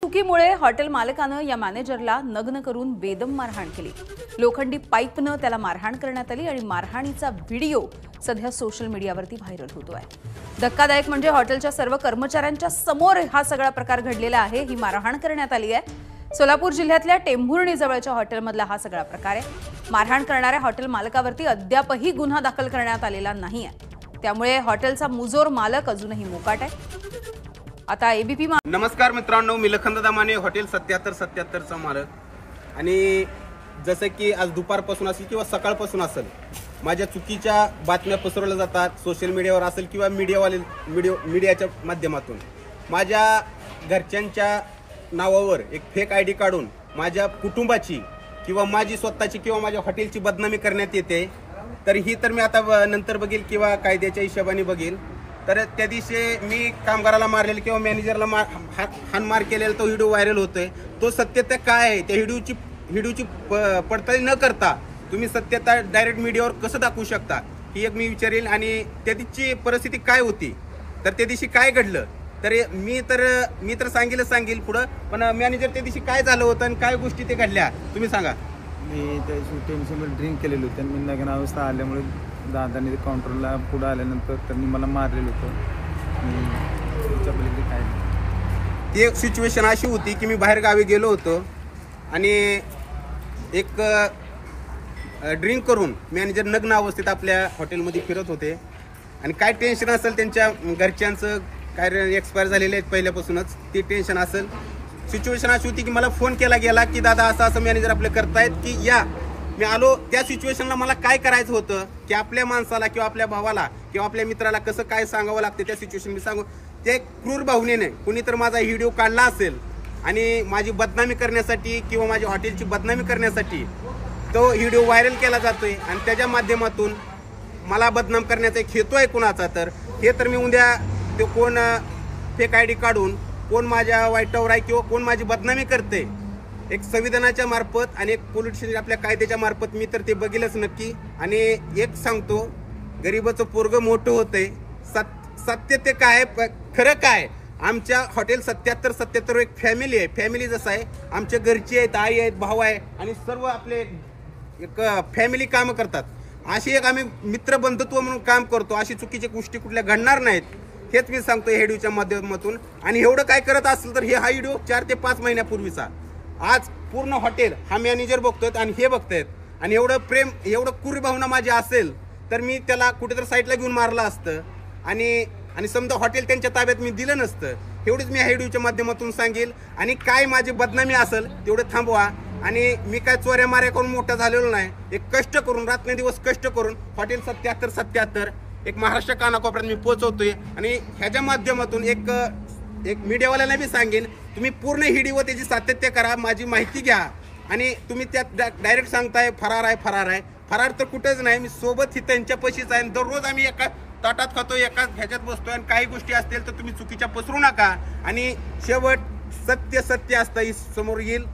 चुकीमुळे हॉटेल मालकानं या मॅनेजरला नग्न करून बेदम मारहाण केली। लोखंडी पाईपनं त्याला मारहाण करण्यात आली आणि मारहाणीचा व्हिडिओ सध्या सोशल मीडियावरती व्हायरल होतोय। धक्कादायक म्हणजे हॉटेलच्या सर्व कर्मचाऱ्यांच्या समोर हा सगळा प्रकार घडलेला आहे। ही मारहाण करण्यात आली आहे। सोलापूर जिल्ह्यातल्या टेंभुर्णी जवळच्या हॉटेलमधला हा सगळा प्रकार आहे। मारहाण करणाऱ्या हॉटेल मालकावरती अद्यापही गुन्हा दाखल करण्यात आलेला नाहीये। त्यामुळे हॉटेलचा मुजोर मालक अजूनही मोकाट आहे। आता एबीपी नमस्कार मित्रांनो, मी लखनदा दामाने, हॉटेल 7777 चा मालक। आणि जसं की आज दुपारपासून असेल किंवा सकाळपासून असेल, माझ्या चुकीच्या बातम्या पसरवल्या जातात सोशल मीडियावर असेल किंवा मीडियाच्या माध्यमातून। माझ्या घरच्यांच्या नावावर एक फेक आयडी काढून माझ्या कुटुंबाची किंवा माझी स्वतःची किंवा माझ्या हॉटेलची बदनामी करण्यात येते। तर ही तर मी आता नंतर बघेल किंवा कायद्याच्या हिशोबाने बघेल। तर त्या दिवशी मी कामगाराला मारलेलं किंवा मॅनेजरला हाणमार केलेला तो व्हिडिओ व्हायरल होतोय। तो सत्यता काय आहे त्या व्हिडिओची पडताळणी न करता तुम्ही सत्यता डायरेक्ट मीडियावर कसं दाखवू शकता, ही एक मी विचारेल। आणि त्या दिवशी परिस्थिती काय होती, तर त्या दिवशी काय घडलं, तर मी तर सांगेल पुढं, पण मॅनेजर त्या दिवशी काय झालं होतं आणि काय गोष्टी ते घडल्या तुम्ही सांगा। मी त्या टेन्शनमध्ये ड्रिंक केलेलं होतं आणि मी नग्न अवस्था आल्यामुळे दादाने काउंटरला पुढं आल्यानंतर त्यांनी मला मारलेलं होतं। त्याच्यापलीकडे काय ती एक सिच्युएशन अशी होती की मी बाहेर गावी गेलो होतो आणि एक ड्रिंक करून मॅनेजर नग्न अवस्थेत आपल्या हॉटेलमध्ये फिरत होते। आणि काय टेन्शन असेल त्यांच्या घरच्यांचं, काय एक्सपायर झालेले आहेत पहिल्यापासूनच, ते टेन्शन असेल। सिच्युएशन अशी होती की मला फोन केला गेला की दादा असं मॅनेजर आपले करतायत की या। मी आलो त्या सिच्युएशनला, मला काय करायचं होतं की आपल्या माणसाला किंवा आपल्या भावाला किंवा आपल्या मित्राला कसं काय सांगावं लागतं त्या सिच्युएशन मी सांगू। ते क्रूर भावनेने कुणी तर माझा व्हिडिओ काढला असेल आणि माझी बदनामी करण्यासाठी किंवा माझ्या हॉटेलची बदनामी करण्यासाठी तो व्हिडिओ व्हायरल केला जातोय आणि त्याच्या माध्यमातून मला बदनाम करण्याचा एक हेतू आहे कुणाचा, तर हे तर मी उद्या तो कोण फेक आयडी काढून कोण माझ्या वाईटावर आहे किंवा कोण माझी बदनामी करते, एक संविधानाच्या मार्फत आणि एक पोलिटिशियन आपल्या कायद्याच्या मार्फत मी तर ते बघेलच नक्की। आणि एक सांगतो, गरीबाचं पोरगं मोठं होतंय, सत्य ते काय खरं काय। आमच्या हॉटेल 7777 एक फॅमिली आहे। फॅमिली जसं आहे, आमच्या घरची आहेत, आई आहेत, भाऊ आहे आणि सर्व आपले एक फॅमिली कामं करतात। अशी एक आम्ही मित्रबंधुत्व म्हणून काम करतो। अशी चुकीच्या गोष्टी कुठल्या घडणार नाहीत, हेच मी सांगतो या व्हिडिओच्या माध्यमातून। आणि एवढं काय करत असेल तर हा व्हिडिओ 4 ते 5 महिन्यापूर्वीचा, आज पूर्ण हॉटेल हा मॅनेजर बघतोय आणि हे बघतायत। आणि एवढं प्रेम, एवढं क्रूर भावना माझी असेल तर मी त्याला कुठेतरी साईडला घेऊन मारलं असतं आणि समजा हॉटेल त्यांच्या ताब्यात मी दिलं नसतं। एवढंच मी ह्या व्हिडिओच्या माध्यमातून सांगेल। आणि काय माझी बदनामी असेल तेवढं थांबवा। आणि मी काय चोऱ्या माऱ्या करून मोठा झालेलो नाही, एक कष्ट करून रात्रंदिवस कष्ट करून हॉटेल 7777 एक महाराष्ट्र कानाकोपऱ्यात मी पोहोचवतोय। आणि ह्याच्या माध्यमातून एक मीडियावाल्यांना बी सांगेन, तुम्ही पूर्ण व्हिडिओ त्याची सातत्य करा, माझी माहिती घ्या। आणि तुम्ही त्यात डायरेक्ट सांगताय फरार आहे, फरार तर कुठंच नाही, मी सोबत ही त्यांच्या पशीच आहे। दररोज आम्ही एका ताटात खातो, एकाच ह्याच्यात बसतोय। आणि काही गोष्टी असतील तर तुम्ही चुकीच्या पसरू नका। आणि शेवट सत्य असतं, समोर येईल।